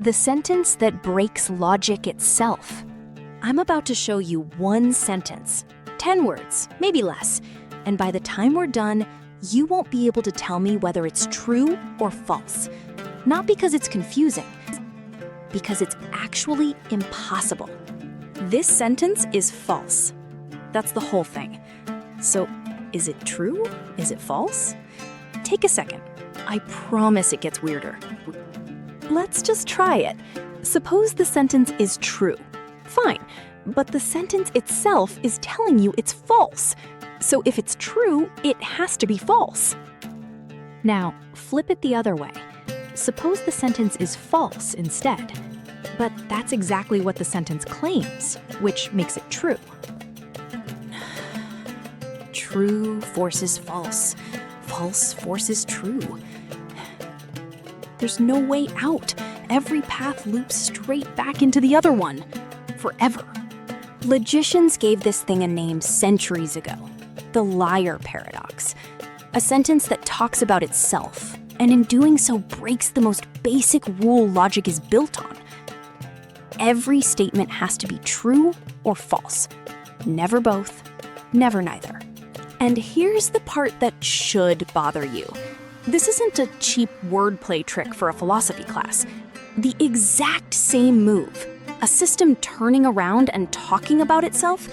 The sentence that breaks logic itself. I'm about to show you one sentence, 10 words, maybe less, and by the time we're done, you won't be able to tell me whether it's true or false. Not because it's confusing, because it's actually impossible. This sentence is false. That's the whole thing. So, is it true? Is it false? Take a second. I promise it gets weirder. Let's just try it. Suppose the sentence is true. Fine, but the sentence itself is telling you it's false. So if it's true, it has to be false. Now, flip it the other way. Suppose the sentence is false instead. But that's exactly what the sentence claims, which makes it true. True forces false. False forces true. There's no way out. Every path loops straight back into the other one. Forever. Logicians gave this thing a name centuries ago. The liar paradox. A sentence that talks about itself, and in doing so breaks the most basic rule logic is built on. Every statement has to be true or false. Never both, never neither. And here's the part that should bother you. This isn't a cheap wordplay trick for a philosophy class. The exact same move, a system turning around and talking about itself,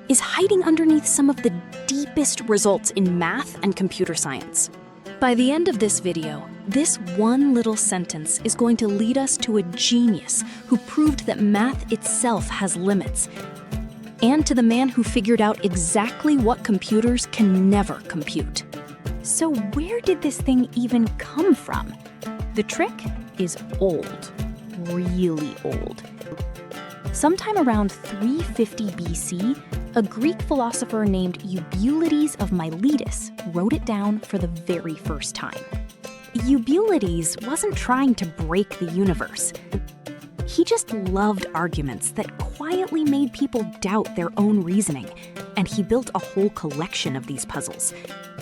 is hiding underneath some of the deepest results in math and computer science. By the end of this video, this one little sentence is going to lead us to a genius who proved that math itself has limits, and to the man who figured out exactly what computers can never compute. So where did this thing even come from? The trick is old, really old. Sometime around 350 BC, a Greek philosopher named Eubulides of Miletus wrote it down for the very first time. Eubulides wasn't trying to break the universe. He just loved arguments that quietly made people doubt their own reasoning, and he built a whole collection of these puzzles.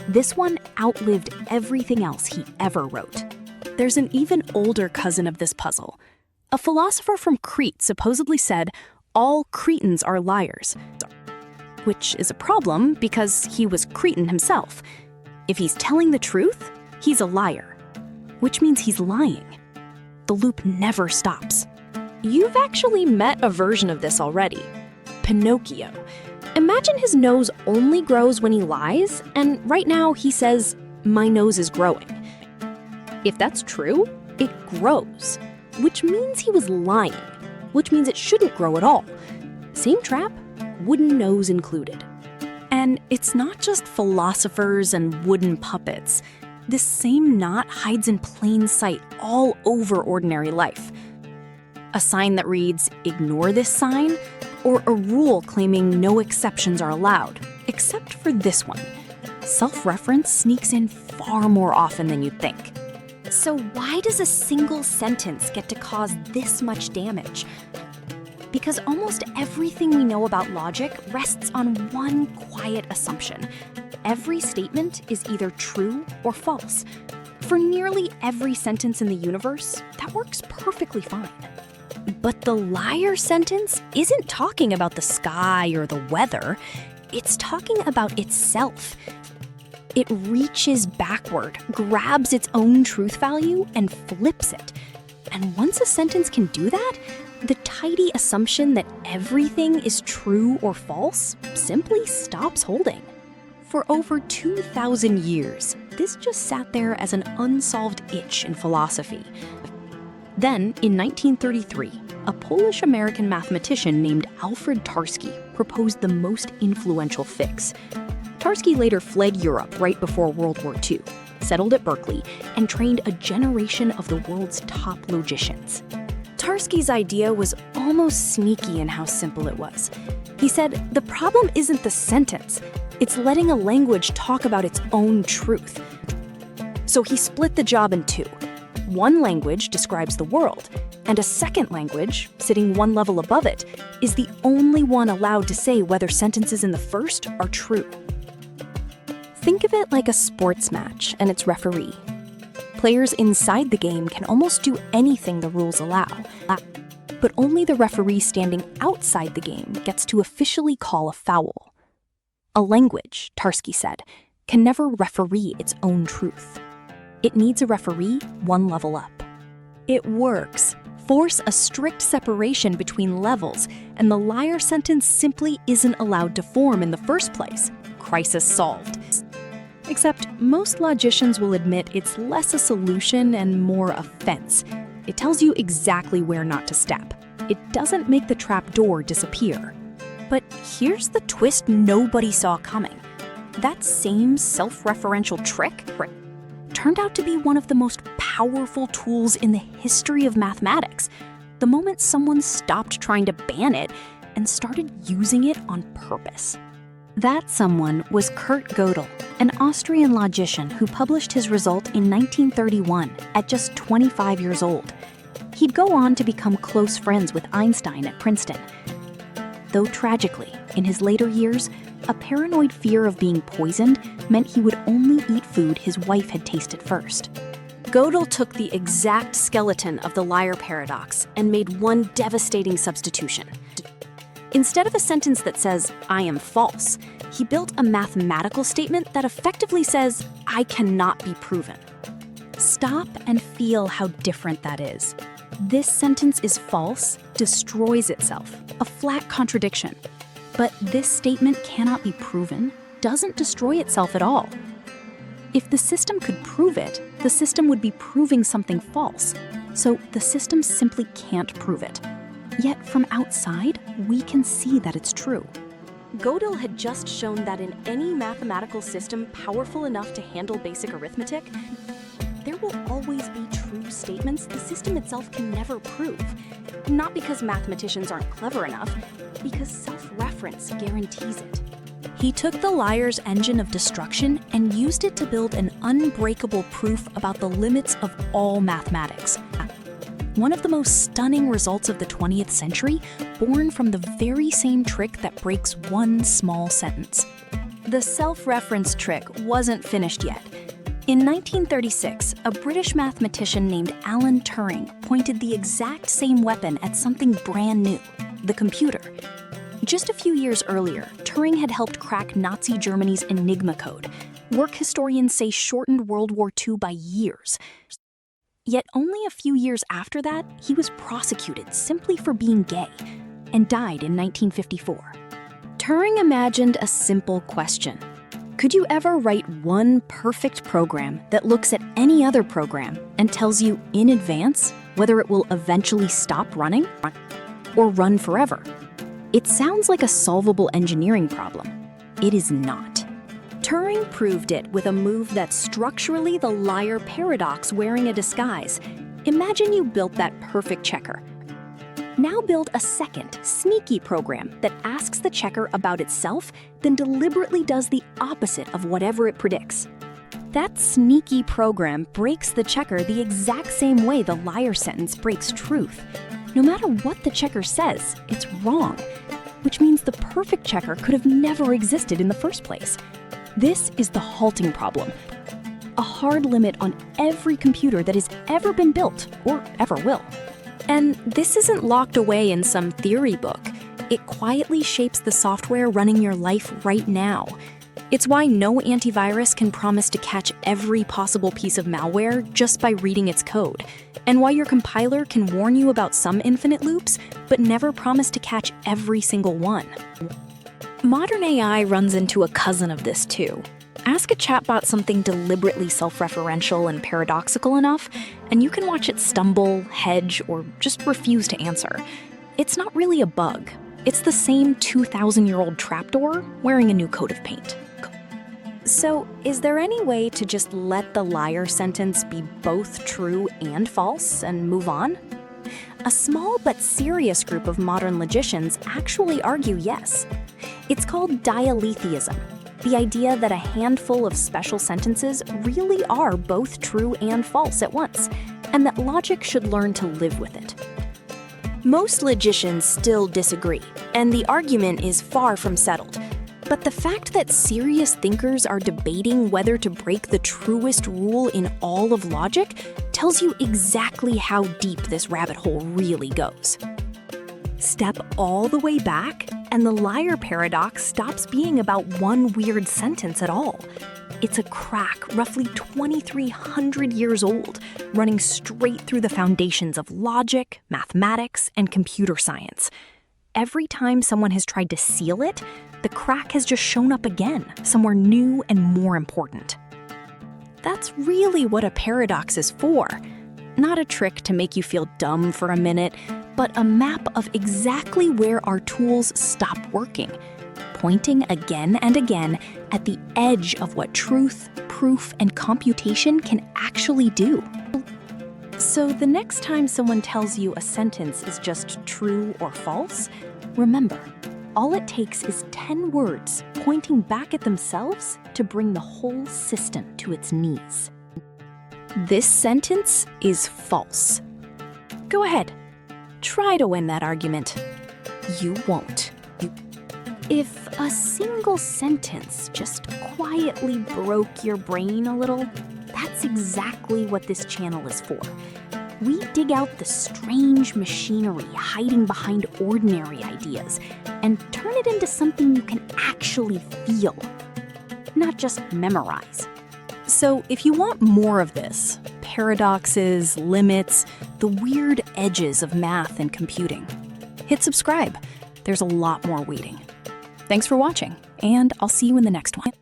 This one outlived everything else he ever wrote. There's an even older cousin of this puzzle. A philosopher from Crete supposedly said, "All Cretans are liars," which is a problem because he was Cretan himself. If he's telling the truth, he's a liar, which means he's lying. The loop never stops. You've actually met a version of this already. Pinocchio. Imagine his nose only grows when he lies, and right now he says, "My nose is growing." If that's true, it grows, which means he was lying, which means it shouldn't grow at all. Same trap, wooden nose included. And it's not just philosophers and wooden puppets. This same knot hides in plain sight all over ordinary life. A sign that reads, "Ignore this sign," or a rule claiming no exceptions are allowed, except for this one. Self-reference sneaks in far more often than you'd think. So why does a single sentence get to cause this much damage? Because almost everything we know about logic rests on one quiet assumption. Every statement is either true or false. For nearly every sentence in the universe, that works perfectly fine. But the liar sentence isn't talking about the sky or the weather. It's talking about itself. It reaches backward, grabs its own truth value, and flips it. And once a sentence can do that, the tidy assumption that everything is true or false simply stops holding. For over 2,000 years, this just sat there as an unsolved itch in philosophy. Then, in 1933, a Polish-American mathematician named Alfred Tarski proposed the most influential fix. Tarski later fled Europe right before World War II, settled at Berkeley, and trained a generation of the world's top logicians. Tarski's idea was almost sneaky in how simple it was. He said, the problem isn't the sentence, it's letting a language talk about its own truth. So he split the job in two. One language describes the world, and a second language, sitting one level above it, is the only one allowed to say whether sentences in the first are true. Think of it like a sports match and its referee. Players inside the game can almost do anything the rules allow. But only the referee standing outside the game gets to officially call a foul. A language, Tarski said, can never referee its own truth. It needs a referee one level up. It works. Force a strict separation between levels, and the liar sentence simply isn't allowed to form in the first place. Crisis solved. Except most logicians will admit it's less a solution and more a fence. It tells you exactly where not to step. It doesn't make the trap door disappear. But here's the twist nobody saw coming. That same self-referential trick turned out to be one of the most powerful tools in the history of mathematics, the moment someone stopped trying to ban it and started using it on purpose. That someone was Kurt Gödel, an Austrian logician who published his result in 1931 at just 25 years old. He'd go on to become close friends with Einstein at Princeton. Though tragically, in his later years, a paranoid fear of being poisoned meant he would only eat food his wife had tasted first. Gödel took the exact skeleton of the liar paradox and made one devastating substitution. Instead of a sentence that says, "I am false," he built a mathematical statement that effectively says, "I cannot be proven." Stop and feel how different that is. This sentence is false, destroys itself, a flat contradiction. But this statement cannot be proven, doesn't destroy itself at all. If the system could prove it, the system would be proving something false. So the system simply can't prove it. Yet from outside, we can see that it's true. Gödel had just shown that in any mathematical system powerful enough to handle basic arithmetic, there will always be true statements the system itself can never prove. Not because mathematicians aren't clever enough, because self-reference guarantees it. He took the liar's engine of destruction and used it to build an unbreakable proof about the limits of all mathematics. One of the most stunning results of the 20th century, born from the very same trick that breaks one small sentence. The self-reference trick wasn't finished yet. In 1936, a British mathematician named Alan Turing pointed the exact same weapon at something brand new, the computer. Just a few years earlier, Turing had helped crack Nazi Germany's Enigma code. Work historians say shortened World War II by years. Yet only a few years after that, he was prosecuted simply for being gay and died in 1954. Turing imagined a simple question. Could you ever write one perfect program that looks at any other program and tells you in advance whether it will eventually stop running or run forever? It sounds like a solvable engineering problem. It is not. Turing proved it with a move that's structurally the liar paradox wearing a disguise. Imagine you built that perfect checker. Now build a second, sneaky program that asks the checker about itself, then deliberately does the opposite of whatever it predicts. That sneaky program breaks the checker the exact same way the liar sentence breaks truth. No matter what the checker says, it's wrong, which means the perfect checker could have never existed in the first place. This is the halting problem, a hard limit on every computer that has ever been built or ever will. And this isn't locked away in some theory book. It quietly shapes the software running your life right now. It's why no antivirus can promise to catch every possible piece of malware just by reading its code, and why your compiler can warn you about some infinite loops, but never promise to catch every single one. Modern AI runs into a cousin of this too. Ask a chatbot something deliberately self-referential and paradoxical enough, and you can watch it stumble, hedge, or just refuse to answer. It's not really a bug. It's the same 2,000-year-old trapdoor wearing a new coat of paint. So, is there any way to just let the liar sentence be both true and false and move on? A small but serious group of modern logicians actually argue yes. It's called dialetheism, the idea that a handful of special sentences really are both true and false at once, and that logic should learn to live with it. Most logicians still disagree, and the argument is far from settled. But the fact that serious thinkers are debating whether to break the truest rule in all of logic tells you exactly how deep this rabbit hole really goes. Step all the way back, and the liar paradox stops being about one weird sentence at all. It's a crack roughly 2,300 years old, running straight through the foundations of logic, mathematics, and computer science. Every time someone has tried to seal it, the crack has just shown up again, somewhere new and more important. That's really what a paradox is for. Not a trick to make you feel dumb for a minute, but a map of exactly where our tools stop working, pointing again and again at the edge of what truth, proof, and computation can actually do. So the next time someone tells you a sentence is just true or false, remember, all it takes is 10 words pointing back at themselves to bring the whole system to its knees. This sentence is false. Go ahead. Try to win that argument. You won't. If a single sentence just quietly broke your brain a little, that's exactly what this channel is for. We dig out the strange machinery hiding behind ordinary ideas and turn it into something you can actually feel, not just memorize. So if you want more of this, paradoxes, limits, the weird edges of math and computing, hit subscribe. There's a lot more waiting. Thanks for watching, and I'll see you in the next one.